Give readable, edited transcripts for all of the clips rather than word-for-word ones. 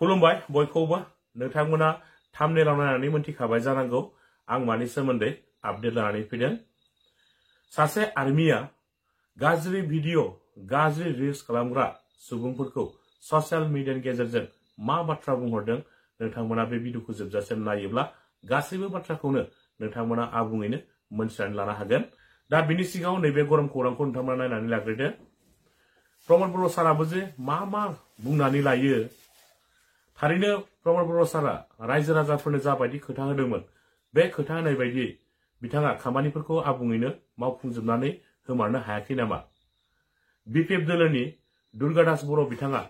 खुलुमबाय बयखौबो नोंथांमोना थाम्बनेइलाव नायनानै मोनथिखाबाय जानांगौ आं मानि सोमोन्दै आपडेट लानानै फैदों। सासे आर्मिया गाज्रि भिडिअ गाज्रि रिल्स खालामग्रा सुबुंफोरखौ ससियेल मिडियानि गेजेरजों मा बाथ्रा बुंहरदों नोंथांमोना बे भिडिअखौ जोबजासिम नायोब्ला गासैबो बाथ्राखौनो नोंथांमोना आबुङैनो मोनथिनानै लानो हागोन। दा बिनि सिगाङाव नैबे गरम खौरांखौ नोंथांमोना नायनानै लाग्रोदो। प्रमद बर' साराबो जे मा बुंनानै लायो थारैनो प्रमद बर' सारा रायजो राजाफोरनो जाबायदि खोथा होदोंमोन बे खोथा होनाय बायदि बिथाङा खामानिफोरखौ आबुङैनो मावफुंजोबनानै होमारनो हायाखै नामा? बिपिएफ दोलोनि दुर्गादास बर' बिथाङा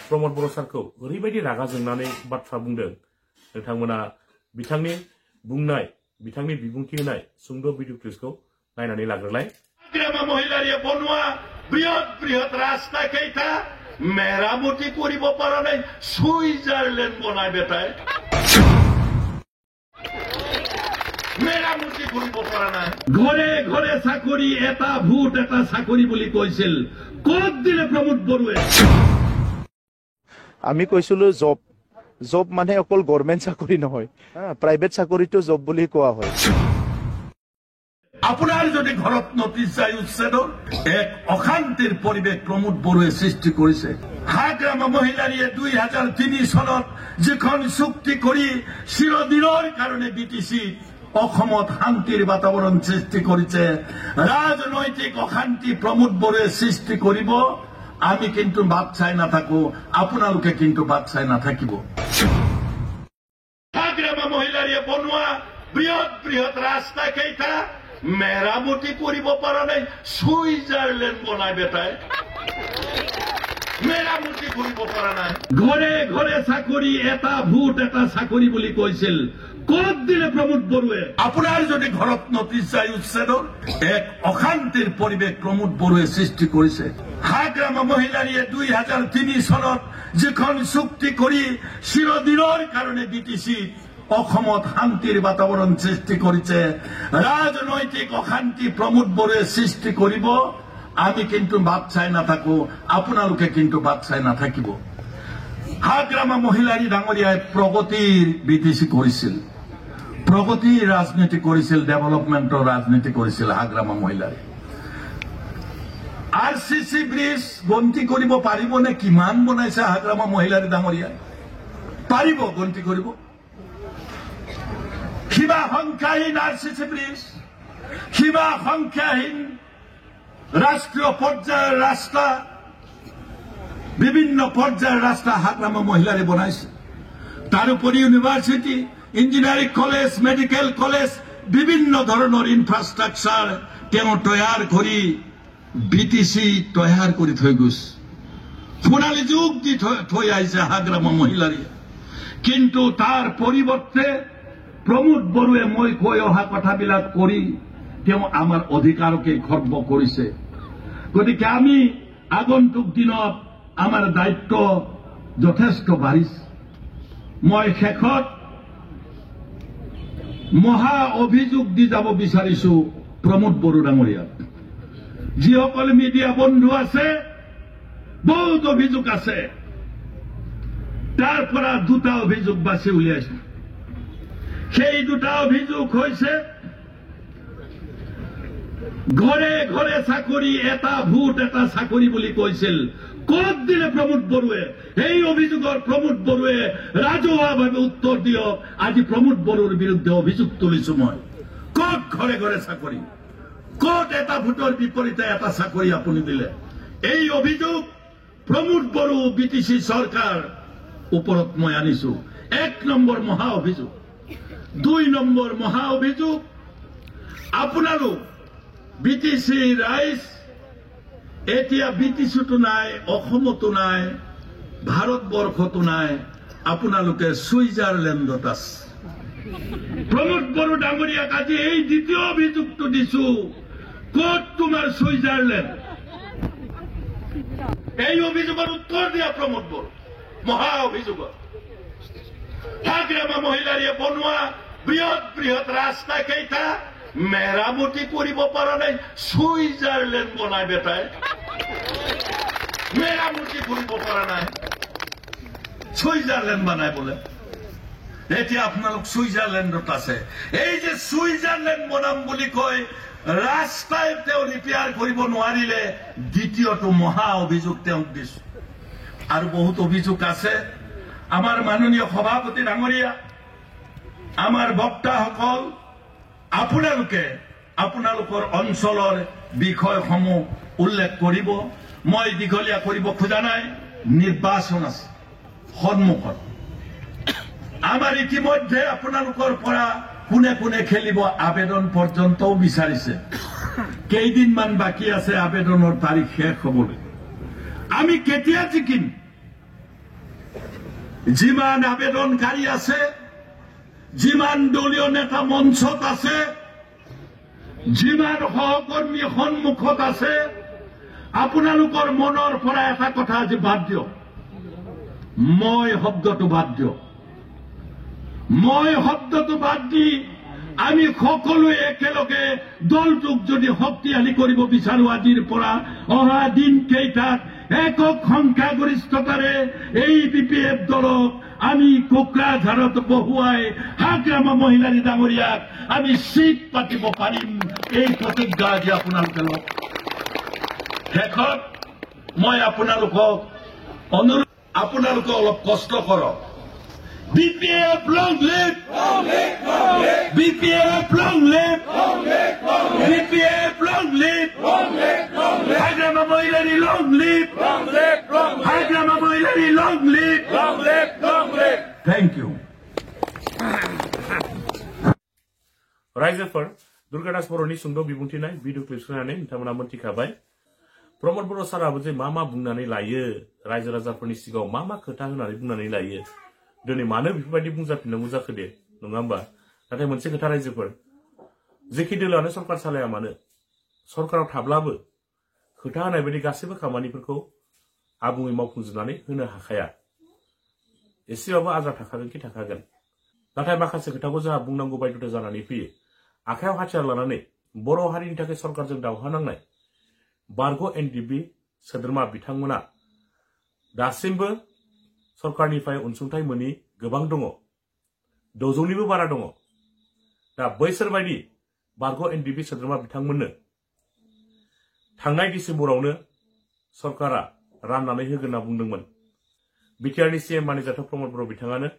प्रमद बर' सारखौ ओरैबायदि रागा जोंनानै बाथ्रा बुंदों नोंथांमोना बिथांनि बुंनाय बिथांनि बिबुंथि होनाय सुंद' भिडिअ क्लिपखौ नायनानै लाग्रोलाय। গ্রাম মহিলারিয়ে বনোৱা বৃহৎ বৃহৎ ৰাস্তা কেইটা মেৰামতি কৰিব পৰা নাই, সুইজাৰলেণ্ড বনাই বেটাই মেৰামতি কৰিব পৰা নাই। ঘৰে ঘৰে চাকৰি এটা ভোট এটা চাকৰি বুলি কৈছিল, ক'ত দিলে প্ৰমোদ বৰুৱে? আমি কৈছিলো জব মানে অকল গভৰ্ণমেণ্ট চাকৰি নহয়, প্ৰাইভেট চাকৰিটো জব বুলি কোৱা হয়। আপোনাৰ যদি ঘৰত নটিচ যায় উচ্ছেদৰ এক অশান্তিৰ পৰিৱেশ প্ৰমোদ বৰুৱে সৃষ্টি কৰিছে। হাগ্ৰাম মহিলাৰীয়ে 2003 চনত যিখন চুক্তি কৰি চিৰদিনৰ কাৰণে বিটিচি অসমত শান্তিৰ বাতাবৰণ সৃষ্টি কৰিছে, ৰাজনৈতিক অশান্তি প্ৰমোদ বৰুৱে সৃষ্টি কৰিব। আমি কিন্তু বাদ চাই নাথাকো, আপোনালোকে কিন্তু বাদ চাই নাথাকিব। হাগ্ৰাম মহিলাৰীয়ে বনোৱা বৃহৎ বৃহৎ ৰাস্তা কেইটা মেৰামতি কৰিব পৰা নাই, সুইজাৰলেণ্ড বনাই বেটাই মেৰামতি কৰিব পৰা নাই। ঘৰে ঘৰে চাকৰি এটা ভোট এটা চাকৰি বুলি কৈছিল, ক'ত দিলে প্ৰমোদ বৰুৱে? আপোনাৰ যদি ঘৰত নটিচ যায় উচ্ছেদৰ এক অশান্তিৰ পৰিৱেশ প্ৰমোদ বৰুৱে সৃষ্টি কৰিছে। হাগ্ৰাম মহিলাৰীয়ে 2003 চনত যিখন চুক্তি কৰি চিৰদিনৰ কাৰণে বিটিচি অসমত শান্তিৰ বাতাবৰণ সৃষ্টি কৰিছে, ৰাজনৈতিক অশান্তি প্ৰমোদ বৰুৱে সৃষ্টি কৰিব। আমি কিন্তু বাদ চাই নাথাকো, আপোনালোকে কিন্তু বাদ চাই নাথাকিব। হাগ্ৰাম মহিলাৰী ডাঙৰীয়াই প্ৰগতিৰ বিটিচি কৰিছিল, প্ৰগতিৰ ৰাজনীতি কৰিছিল, ডেভেলপমেণ্টৰ ৰাজনীতি কৰিছিল হাগ্ৰাম মহিলাৰী। RCC ব্ৰিজ গন্তি কৰিব পাৰিবনে কিমান বনাইছে হাগ্ৰাম মহিলাৰী ডাঙৰীয়াই? পাৰিব গন্তি কৰিব। সীমা সংখ্যাহীন RCC ব্ৰিজ, সীমা সংখ্যাহীন ৰাষ্ট্ৰীয় পৰ্যায়ৰ ৰাস্তা, বিভিন্ন পৰ্যায়ৰ ৰাস্তা হাগ্ৰাম মহিলাৰে বনাইছে। তাৰোপৰি university, engineering college, medical college, বিভিন্ন ধৰণৰ ইনফ্ৰাষ্ট্ৰাকচাৰ তেওঁ তৈয়াৰ কৰি বিটিচি তৈয়াৰ কৰি থৈ গৈছে। সোণালী যুগ দি থৈ আহিছে হাগ্ৰাম মহিলাৰীয়ে। কিন্তু তাৰ পৰিৱৰ্তে প্ৰমোদ বৰুৱে মই কৈ অহা কথাবিলাক কৰি তেওঁ আমাৰ অধিকাৰকে খৰ্ব কৰিছে। গতিকে আমি আগন্তুক দিনত আমাৰ দায়িত্ব যথেষ্ট বাঢ়িছে। মই শেষত মহা অভিযোগ দি যাব বিচাৰিছো প্ৰমোদ বড়ো ডাঙৰীয়াক। যিসকল মিডিয়া বন্ধু আছে বহুত অভিযোগ আছে, তাৰ পৰা দুটা অভিযোগ বাছি উলিয়াইছো। সেই দুটা অভিযোগ হৈছে ঘৰে ঘৰে চাকৰি এটা ভোট এটা চাকৰি বুলি কৈছিল, ক'ত দিলে প্ৰমোদ বৰুৱে? এই অভিযোগৰ প্ৰমোদ বৰুৱে ৰাজহুৱাভাৱে উত্তৰ দিয়ক। আজি প্ৰমোদ বড়োৰ বিৰুদ্ধে অভিযোগ তুলিছো মই। ক'ত ঘৰে ঘৰে চাকৰি, ক'ত এটা ভোটৰ বিপৰীতে এটা চাকৰি আপুনি দিলে? এই অভিযোগ প্ৰমোদ বড়ো বিটিচি চৰকাৰ ওপৰত মই আনিছো। 1 নম্বৰ মহা অভিযোগ। 2 নম্বৰ মহা অভিযোগ, আপোনালোক বিটিচি ৰাইজ এতিয়া বিটিচিতো নাই, অসমতো নাই, ভাৰতবৰ্ষতো নাই, আপোনালোকে সুইজাৰলেণ্ডত আছে। প্ৰমোদ বড়ো ডাঙৰীয়াক আজি এই দ্বিতীয় অভিযোগটো দিছো, ক'ত তোমাৰ সুইজাৰলেণ্ড? এই অভিযোগৰ উত্তৰ দিয়া প্ৰমোদ বড়ো। মহা অভিযোগত হাগ্ৰাম মহিলাৰীয়ে বনোৱা বৃহৎ বৃহৎ ৰাস্তা কেইটা মেৰামতি কৰিব পৰা নাই, সুইজাৰলেণ্ড বনাই বেটাই মেৰামতি কৰিব পৰা নাই। সুইজারল্যান্ড বানায় বলে এটি আপনার সুইজারল্যান্ডত আছে এই যে সুইজারল্যান্ড বনাম বুলি কয় রাস্তায় তেওঁ রিপেয়ার কৰিব নোৱাৰিলে দ্বিতীয়টো মহা অভিযোগ তেওঁক দিছো আৰু বহুত অভিযোগ আছে আমাৰ মাননীয় সভাপতি ডাঙৰীয়া আমাৰ বক্তাসকল আপোনালোকৰ অঞ্চলৰ বিষয়সমূহ উল্লেখ কৰিব মই দীঘলীয়া কৰিব খোজা নাই নিৰ্বাচন আছে সন্মুখত আমাৰ ইতিমধ্যে আপোনালোকৰ পৰা কোনে কোনে খেলিব আবেদন পৰ্যন্তও বিচাৰিছে কেইদিনমান বাকী আছে আবেদনৰ তাৰিখ শেষ হ'বলৈ আমি কেতিয়া জিকিম যিমান আবেদনকাৰী আছে যিমান দলীয় নেতা মঞ্চত আছে যিমান সহকৰ্মী সন্মুখত আছে আপোনালোকৰ মনৰ পৰা এটা কথা আজি বাদ দিয়ক মই শব্দটো বাদ দিয়ক মই শব্দটো বাদ দি আমি সকলোৱে একেলগে দলটোক যদি শক্তিশালী কৰিব বিচাৰো আজিৰ পৰা অহা দিন কেইটাত একক সংখ্যাগৰিষ্ঠতাৰে এই বিপিএফ দলক আমি কোকৰাঝাৰত বহুৱাই হাগ্ৰামা মহিলাৰী ডাঙৰীয়াক আমি চিট পাতিব পাৰিম এই প্ৰতিজ্ঞা আজি আপোনালোকে লওক শেষত মই আপোনালোকক অনুৰোধ আপোনালোকে অলপ কষ্ট কৰক BPF long live! BPF long live! BPF long live! Hagrama Moilari long live! Hagrama Moilari long live! Thank you. रायजोफोर दुर्गा दास बर'नि सुंद' बिबुंथिनाय भिडिअ क्लिप होनानै नोंथांमोना मोनथिखाबाय प्रमद बर' साराबो जे मा बुंनानै लायो रायजो राजाफोरनि सिगाङाव मा खोथा होनानै बुंनानै लायो दिनै मानो बेफोरबायदि बुंजाफिननांगौ जाखो दे नङा होमबा नाथाय मोनसे खोथा रायजोफोर जेखि दोलोआनो सरकार सालाया मानो सरकाराव थाब्लाबो खोथा होनाय बायदि गासैबो खामानिफोरखौ आबुङै मावफुंजोबनानै होनो हाखाया एसेबाबो आद्रा थाखागोन नाथाय माखासे खोथाखौ जोंहा बुंनांगौ बायध'था जानानै फैयो आखायाव हाथियार लानानै बर' हारिनि थाखाय सरकारजों दावहा नांनाय बारग' एनडिबि सोद्रोमा बिथांमोना दासिमबो सरकारनिफ्राय अनसुंथाइ मोनि गोबां दङ 600निबो बारा दङ दा बैसोर बायदि बारग' एनडिबि सोद्रोमा बिथांमोननो थांनाय डिसेम्बरावनो सरकारा राननानै होगोन होनना बुंदोंमोन बिटिआरनि सीएम मानिजाथाव प्रमद बर' बिथाङानो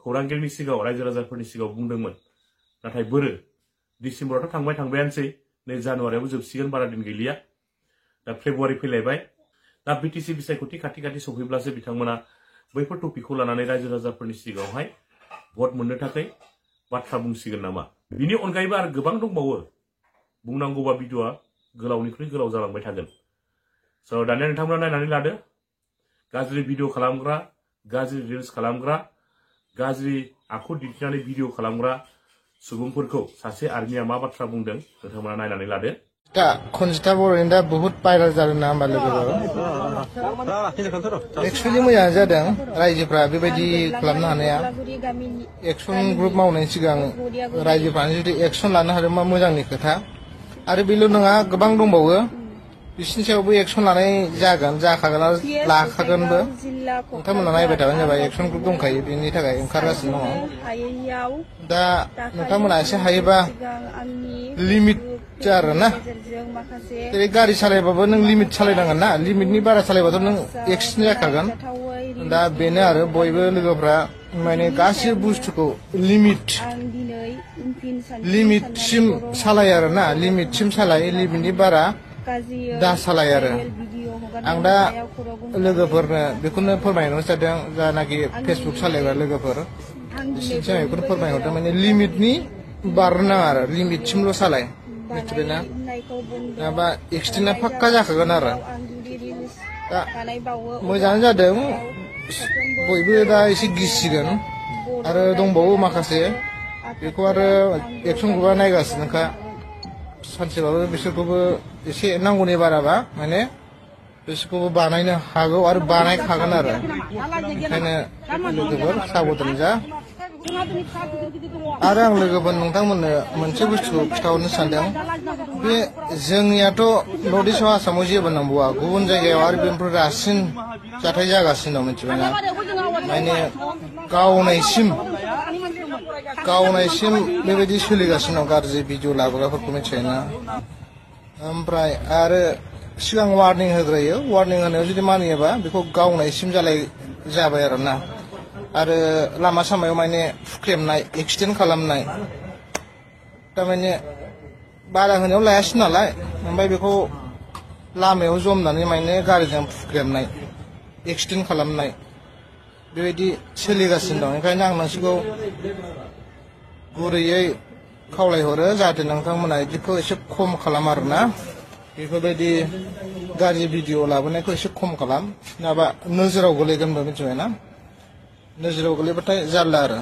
खौरांगिरिनि सिगाङाव रायजो राजाफोरनि सिगाङाव बुंदोंमोन नाथाय बोरो डिसेम्बरावथ' थांबायानोसै नै जानुवारियावबो जोबसिगोन बारा दिन गैलिया दा फेब्रुवारि फैलायबाय दा बिटिसि बिसायख'थि खाथि सफैब्लासो बिथांमोना बैफोर टपिकखौ लानानै रायजो राजाफोरनि सिगाङावहाय भट मोननो थाखाय बाथ्रा बुंसिगोन नामा बिनि अनगायैबो आरो गोबां दंबावो बुंनांगौबा भिडिअआ गोलावनिख्रुइ गोलाव जालांबाय थागोन स' दानिया नोंथांमोना नायनानै लादो गाज्रि भिडिअ खालामग्रा गाज्रि रिल्स खालामग्रा गाज्रि आखु दिन्थिनानै भिडिअ खालामग्रा सुबुंफोरखौ सासे आर्मिया मा बाथ्रा बुंदों नोंथांमोना नायनानै लादो दा खनजिता बर'नि दा बहुत भाइरेल जादों ना होमबा लोगोफोर एक्सुवेलि मोजां जादों रायजोफ्रा बेबायदि खालामनो हानाया एक्सन ग्रुप मावनायनि सिगां रायजोफ्रानो जुदि एक्सन लानो हादोंबा मोजांनि खोथा आरो बेल' नङा गोबां दंबावो बिसिनि सायावबो एक्सन लानाय जागोन जाखागोन आरो लाखागोनबो नोंथांमोना नायबाय थाबानो जाबाय एक्सन ग्रुप दंखायो बेनि थाखाय ओंखारगासिनो दङ दा नोंथांमोना एसे हायोबा लिमिट आरो ना जेरै गारि सालायबाबो नों लिमिट सालायनांगोन ना लिमिटनि बारा सालायबाथ' नों एक्सिडेन्ट जाखागोन दा बेनो आरो बयबो लोगोफ्रा माने गासिबो बुस्थुखौ लिमिटसिम सालाय आरो ना लिमिटसिम सालाय लिमिटनि बारा दा सालाय आरो आं दा लोगोफोरनो बेखौनो फोरमायनो जादों जानाखि फेसबुक सालायग्रा लोगोफोर बिसोरनिसिम बेखौनो फोरमायहरदों माने लिमिटनि बारनाङा आरो लिमिटसिमल' सालाय मिथिबायना नङाबा एक्सिडेन्टआ फाक्का जाखागोन आरो दा मोजाङानो जादों बयबो दा एसे गिसिगोन आरो दंबावो माखासे बेखौ आरो एक्सन ग्रुपआ नायगासिनोखा सानसेबाबो बिसोरखौबो एसे नांगौनि बाराबा माने बिसोरखौबो बानायनो हागौ आरो बानायखागोन आरो ओंखायनो लोगोफोर साबधान जा आरो आं लोगोफोर नोंथांमोननो मोनसे बुस्थुखौ खिथाहरनो सानदों बे जोंनियाथ' नर्थ इस्टआव आसामाव जेबो नांबावा गुबुन जायगायाव आरो बेनिफ्राय रासिन जाथाय जागासिनो दं मिथिबायना माने गावनायसिम बेबायदि सोलिगासिनो दं गाज्रि भिडिअ लाबोग्राफोरखौ मिथियोना ओमफ्राय आरो सिगां वार्निं होग्रोयो वार्निं होनायाव जुदि मानियोबा बेखौ गावनायसिम जाबाय आरो ना आरो लामा सामायाव माने फुख्रेमनाय एक्सिडेन्ट खालामनाय थारमाने बादा होनायाव लायासै नालाय ओमफ्राय बेखौ लामायाव जमनानै माने गारिजों फुख्रेमनाय एक्सिडेन्ट खालामनाय बेबायदि सोलिगासिनो दं ओंखायनो आं नोंसोरखौ गुरैयै खावलायहरो जाहाथे नोंथांमोना बिदिखौ एसे खम खालाम आरोना बेफोरबायदि गाज्रि भिडिअ लाबोनायखौ एसे खम खालाम नङाबा नोजोराव गोलैगोनबो मिथिबायना नोजोराव गोलैबाथाय जारला आरो